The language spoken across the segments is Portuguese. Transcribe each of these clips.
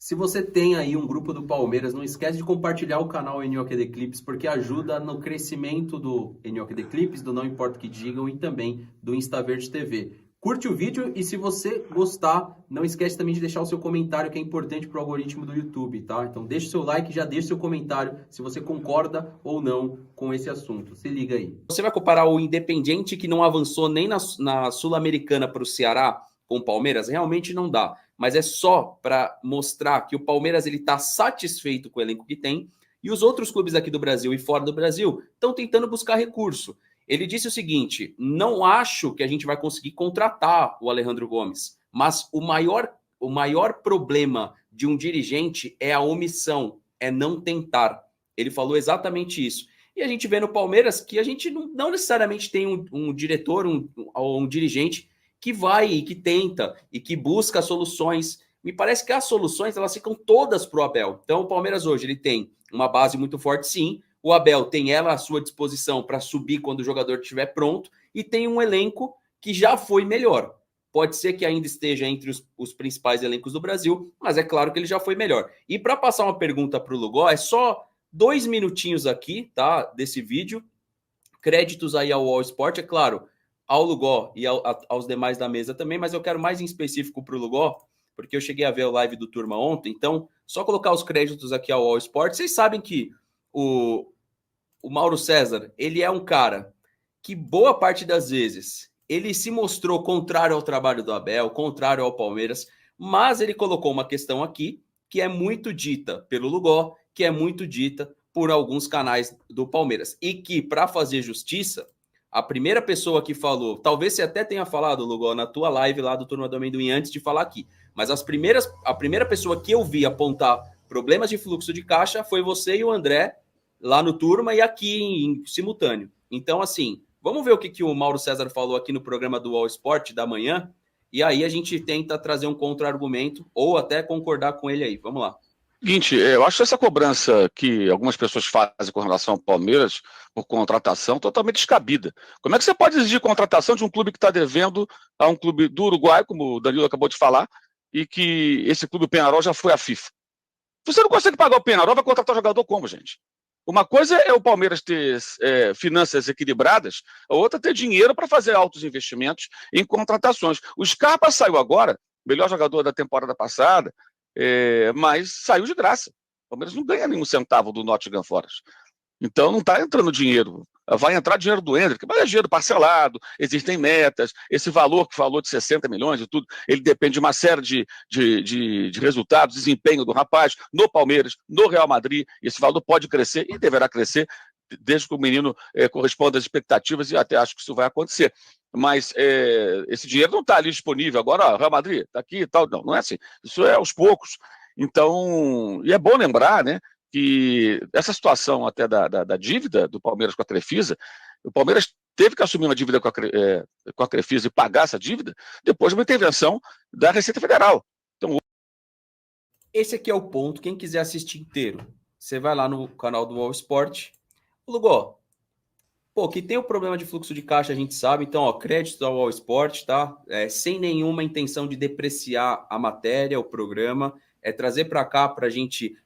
Se você tem aí um grupo do Palmeiras, não esquece de compartilhar o canal NOKD Clips, porque ajuda no crescimento do NOKD Clips, do Não Importa o que Digam e também do InstaVerde TV. Curte o vídeo e se você gostar, não esquece também de deixar o seu comentário, que é importante para o algoritmo do YouTube, tá? Então deixa o seu like e já deixa o seu comentário se você concorda ou não com esse assunto. Se liga aí. Você vai comparar o Independiente, que não avançou nem na Sul-Americana para o Ceará, com o Palmeiras? Realmente não dá. Mas é só para mostrar que o Palmeiras ele está satisfeito com o elenco que tem e os outros clubes aqui do Brasil e fora do Brasil estão tentando buscar recurso. Ele disse o seguinte: não acho que a gente vai conseguir contratar o Alejandro Gomes, mas o maior problema de um dirigente é a omissão, é não tentar. Ele falou exatamente isso. E a gente vê no Palmeiras que a gente não necessariamente tem um diretor, um dirigente que vai e que tenta e que busca soluções. Me parece que as soluções elas ficam todas para o Abel. Então o Palmeiras hoje ele tem uma base muito forte, sim. O Abel tem ela à sua disposição para subir quando o jogador estiver pronto e tem um elenco que já foi melhor. Pode ser que ainda esteja entre os principais elencos do Brasil, mas é claro que ele já foi melhor. E para passar uma pergunta para o Lugó, é só 2 minutinhos aqui, tá, desse vídeo. Créditos aí ao All Sport, é claro, ao Lugó e aos demais da mesa também, mas eu quero mais em específico para o Lugó, porque eu cheguei a ver a live do Turma ontem, então só colocar os créditos aqui ao All Sport. Vocês sabem que o, o Mauro César, ele é um cara que boa parte das vezes ele se mostrou contrário ao trabalho do Abel, contrário ao Palmeiras, mas ele colocou uma questão aqui que é muito dita pelo Lugó, que é muito dita por alguns canais do Palmeiras. E que, para fazer justiça, a primeira pessoa que falou, talvez você até tenha falado, Lugó, na tua live lá do Turma do Amendoim antes de falar aqui, mas a primeira pessoa que eu vi apontar problemas de fluxo de caixa foi você e o André lá no Turma e aqui em simultâneo. Então, assim, vamos ver o que o Mauro César falou aqui no programa do All Sport da manhã, e aí a gente tenta trazer um contra-argumento ou até concordar com ele aí. Vamos lá. Seguinte, eu acho essa cobrança que algumas pessoas fazem com relação ao Palmeiras por contratação totalmente descabida. Como é que você pode exigir contratação de um clube que está devendo a um clube do Uruguai, como o Danilo acabou de falar, e que esse clube, o Peñarol, já foi à FIFA? Se você não consegue pagar o Peñarol, vai contratar jogador como, gente? Uma coisa é o Palmeiras ter finanças equilibradas, a outra é ter dinheiro para fazer altos investimentos em contratações. O Scarpa saiu agora, melhor jogador da temporada passada, mas saiu de graça. O Palmeiras não ganha nenhum centavo do Nottingham Forest. Então não está entrando dinheiro. Vai entrar dinheiro do Endrick, mas é dinheiro parcelado, existem metas, esse valor que falou de 60 milhões e tudo, ele depende de uma série de resultados, desempenho do rapaz no Palmeiras, no Real Madrid. Esse valor pode crescer e deverá crescer desde que o menino corresponda às expectativas, e até acho que isso vai acontecer. Mas esse dinheiro não está ali disponível agora, ó, Real Madrid, está aqui e tal. Não, não é assim. Isso é aos poucos. Então, e é bom lembrar, né, que essa situação até da dívida do Palmeiras com a Crefisa, o Palmeiras teve que assumir uma dívida com a Crefisa e pagar essa dívida depois de uma intervenção da Receita Federal. Então, Esse aqui é o ponto. Quem quiser assistir inteiro, você vai lá no canal do All Sport. Lugó, pô, que tem o problema de fluxo de caixa, a gente sabe. Então, ó, créditos ao All Sport, tá? Sem nenhuma intenção de depreciar a matéria, o programa. É trazer para cá para a gente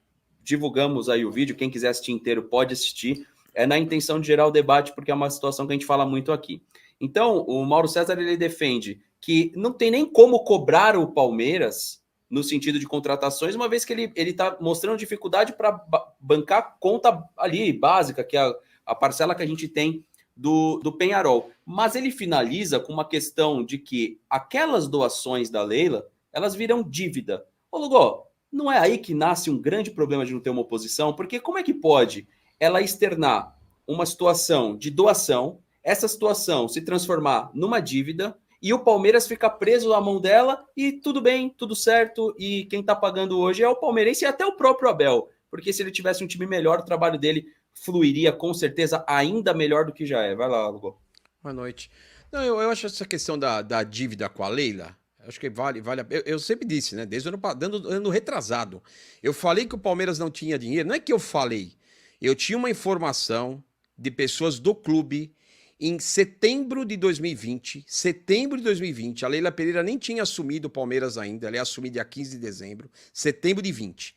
divulgamos aí o vídeo. Quem quiser assistir inteiro pode assistir. É na intenção de gerar o debate, porque é uma situação que a gente fala muito aqui. Então, o Mauro César ele defende que não tem nem como cobrar o Palmeiras no sentido de contratações, uma vez que ele está mostrando dificuldade para bancar a conta ali básica, que é a parcela que a gente tem do Peñarol. Mas ele finaliza com uma questão de que aquelas doações da Leila, elas viram dívida. Ô, Lugó, não é aí que nasce um grande problema de não ter uma oposição? Porque como é que pode ela externar uma situação de doação, essa situação se transformar numa dívida e o Palmeiras ficar preso à mão dela e tudo bem, tudo certo, e quem tá pagando hoje é o palmeirense e até o próprio Abel, porque se ele tivesse um time melhor, o trabalho dele fluiria com certeza ainda melhor do que já é. Vai lá, Hugo. Boa noite. Não, eu acho essa questão da dívida com a Leila, acho que vale eu sempre disse, né, desde o ano retrasado, eu falei que o Palmeiras não tinha dinheiro, não é que eu falei, eu tinha uma informação de pessoas do clube Em setembro de 2020, a Leila Pereira nem tinha assumido o Palmeiras ainda, ela ia assumir dia 15 de dezembro, setembro de 20.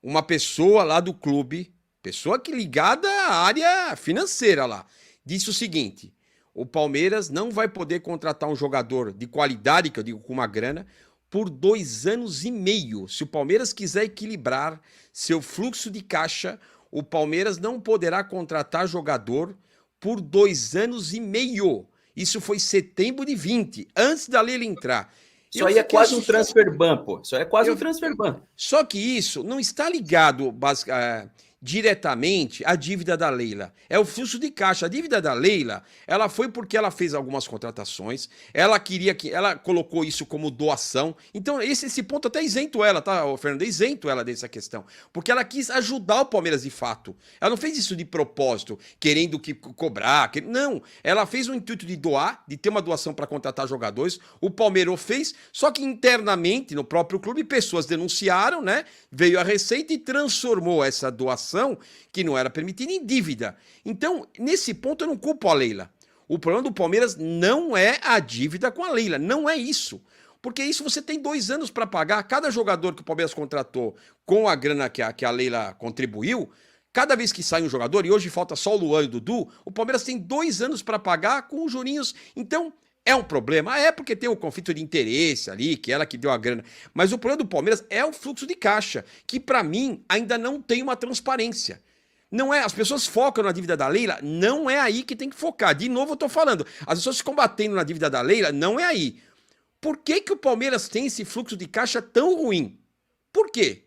Uma pessoa lá do clube, pessoa que ligada à área financeira lá, disse o seguinte: o Palmeiras não vai poder contratar um jogador de qualidade, que eu digo com uma grana, por 2 anos e meio. Se o Palmeiras quiser equilibrar seu fluxo de caixa, o Palmeiras não poderá contratar jogador por 2 anos e meio. Isso foi setembro de 20, antes da Leila entrar. Isso aí é quase um transfer ban, pô. Isso aí é quase um transfer ban. Só que isso não está ligado diretamente à dívida da Leila. É o fluxo de caixa. A dívida da Leila, ela foi porque ela fez algumas contratações, ela colocou isso como doação. Então, esse ponto até isento ela, tá, Fernando? Isento ela dessa questão. Porque ela quis ajudar o Palmeiras de fato. Ela não fez isso de propósito, querendo cobrar. Não. Ela fez o intuito de doar, de ter uma doação para contratar jogadores. O Palmeiras fez, só que internamente, no próprio clube, pessoas denunciaram, né? Veio a Receita e transformou essa doação, que não era permitida, em dívida. Então, nesse ponto, eu não culpo a Leila. O problema do Palmeiras não é a dívida com a Leila, não é isso. Porque isso você tem 2 anos para pagar. Cada jogador que o Palmeiras contratou com a grana que a Leila contribuiu, cada vez que sai um jogador, e hoje falta só o Luan e o Dudu, o Palmeiras tem 2 anos para pagar com os jurinhos. Então, é um problema? É porque tem o conflito de interesse ali, que ela que deu a grana. Mas o problema do Palmeiras é o fluxo de caixa, que para mim ainda não tem uma transparência. Não é, as pessoas focam na dívida da Leila, não é aí que tem que focar. De novo eu tô falando, as pessoas se combatendo na dívida da Leila, não é aí. Por que o Palmeiras tem esse fluxo de caixa tão ruim? Por quê?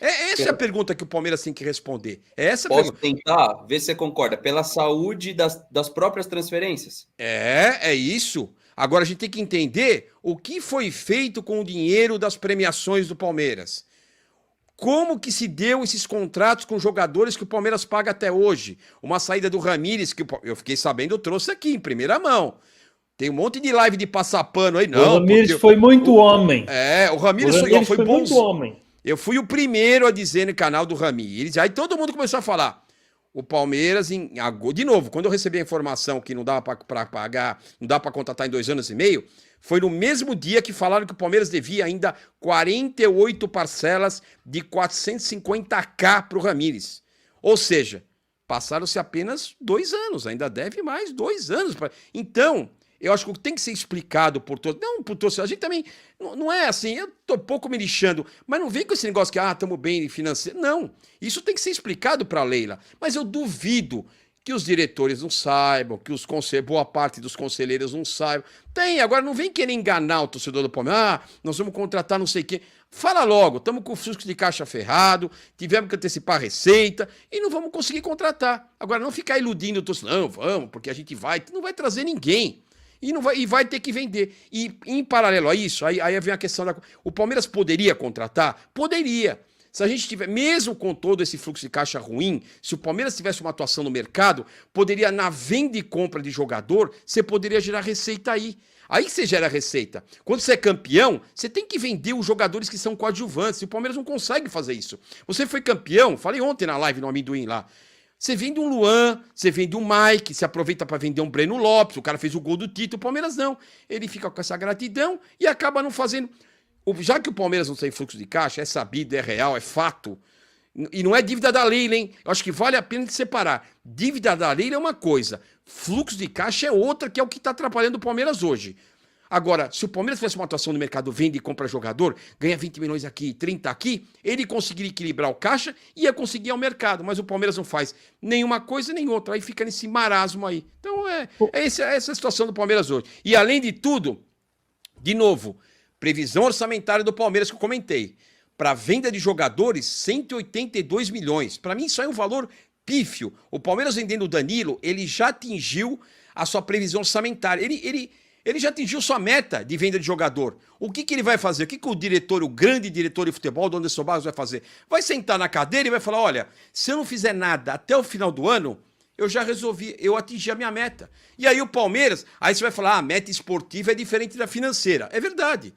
Essa é a pergunta que o Palmeiras tem que responder. Posso tentar ver se você concorda? Pela saúde das próprias transferências. É isso. Agora a gente tem que entender o que foi feito com o dinheiro das premiações do Palmeiras. Como que se deu esses contratos com jogadores que o Palmeiras paga até hoje? Uma saída do Ramires, que eu fiquei sabendo, eu trouxe aqui em primeira mão. Tem um monte de live de passar pano aí, não. O Ramires foi muito homem. O Ramires foi muito homem. Eu fui o primeiro a dizer no canal do Ramires. Aí todo mundo começou a falar. O Palmeiras, de novo, quando eu recebi a informação que não dava para pagar, não dá para contratar em 2 anos e meio, foi no mesmo dia que falaram que o Palmeiras devia ainda 48 parcelas de 450k para o Ramires. Ou seja, passaram-se apenas 2 anos, ainda deve mais 2 anos. Então, eu acho que tem que ser explicado por todos. Não por todos. A gente também. Não é assim, eu tô pouco me lixando. Mas não vem com esse negócio que, estamos bem financeiro. Não. Isso tem que ser explicado para a Leila. Mas eu duvido que os diretores não saibam, que boa parte dos conselheiros não saibam. Agora não vem querer enganar o torcedor do Palmeiras. Nós vamos contratar não sei quem. Fala logo, estamos com o fluxo de caixa ferrado, tivemos que antecipar a receita e não vamos conseguir contratar. Agora não ficar iludindo o torcedor. Não, vamos, porque a gente não vai trazer ninguém. E vai ter que vender. E em paralelo a isso, aí vem a questão o Palmeiras poderia contratar? Poderia. Se a gente tiver, mesmo com todo esse fluxo de caixa ruim, se o Palmeiras tivesse uma atuação no mercado, poderia, na venda e compra de jogador, você poderia gerar receita aí. Aí que você gera receita. Quando você é campeão, você tem que vender os jogadores que são coadjuvantes. E o Palmeiras não consegue fazer isso. Você foi campeão, falei ontem na live no Amendoim lá. Você vende um Luan, você vende um Mike, você aproveita para vender um Breno Lopes, o cara fez o gol do título, o Palmeiras não. Ele fica com essa gratidão e acaba não fazendo. Já que o Palmeiras não tem fluxo de caixa, é sabido, é real, é fato. E não é dívida da Leila, hein? Eu acho que vale a pena de separar. Dívida da Leila é uma coisa, fluxo de caixa é outra, que é o que está atrapalhando o Palmeiras hoje. Agora, se o Palmeiras tivesse uma atuação no mercado, vende e compra jogador, ganha 20 milhões aqui, 30 aqui, ele conseguiria equilibrar o caixa e ia conseguir ao mercado. Mas o Palmeiras não faz nenhuma coisa nem outra. Aí fica nesse marasmo aí. Então, essa a situação do Palmeiras hoje. E além de tudo, de novo, previsão orçamentária do Palmeiras que eu comentei. Para venda de jogadores, 182 milhões. Para mim, isso é um valor pífio. O Palmeiras vendendo o Danilo, ele já atingiu a sua previsão orçamentária. Ele já atingiu sua meta de venda de jogador. O que ele vai fazer? O que o grande diretor de futebol, o Anderson Barros, vai fazer? Vai sentar na cadeira e vai falar, olha, se eu não fizer nada até o final do ano, eu já resolvi, eu atingi a minha meta. E aí o Palmeiras, aí você vai falar, a meta esportiva é diferente da financeira. É verdade.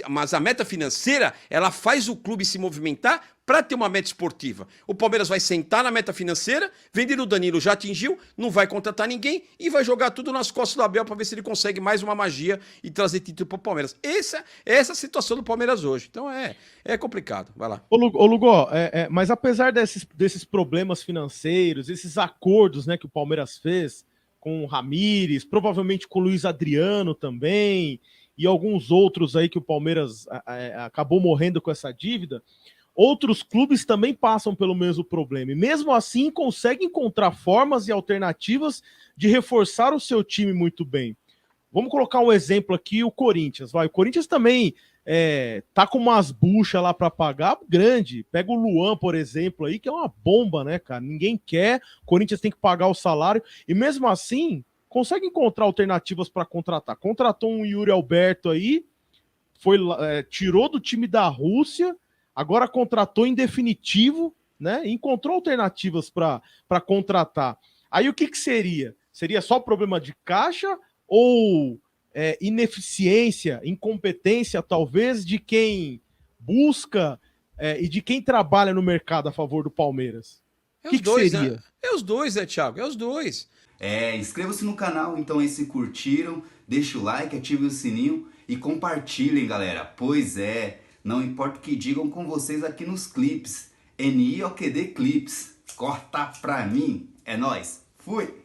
Mas a meta financeira, ela faz o clube se movimentar para ter uma meta esportiva. O Palmeiras vai sentar na meta financeira, vendendo o Danilo já atingiu, não vai contratar ninguém e vai jogar tudo nas costas do Abel para ver se ele consegue mais uma magia e trazer título para o Palmeiras. Essa é a situação do Palmeiras hoje. Então é complicado. Vai lá. Ô Lugó, mas apesar desses problemas financeiros, esses acordos, né, que o Palmeiras fez com o Ramires, provavelmente com o Luiz Adriano também, e alguns outros aí que o Palmeiras acabou morrendo com essa dívida, outros clubes também passam pelo mesmo problema. E mesmo assim conseguem encontrar formas e alternativas de reforçar o seu time muito bem. Vamos colocar um exemplo aqui, o Corinthians. O Corinthians também tá com umas buchas lá para pagar grande. Pega o Luan, por exemplo, aí, que é uma bomba, né, cara? Ninguém quer, o Corinthians tem que pagar o salário, e mesmo assim consegue encontrar alternativas para contratar. Contratou um Yuri Alberto aí, tirou do time da Rússia, agora contratou em definitivo, né? Encontrou alternativas para contratar. Aí o que seria? Seria só problema de caixa ou ineficiência, incompetência, talvez, de quem busca e de quem trabalha no mercado a favor do Palmeiras? É O que os dois, seria? né? É os dois, né, Thiago? É os dois. Inscreva-se no canal, então aí se curtiram, deixa o like, ative o sininho e compartilhem, galera. Pois não importa o que digam com vocês aqui nos clipes. NIOQD Clips, corta pra mim, é nóis, fui!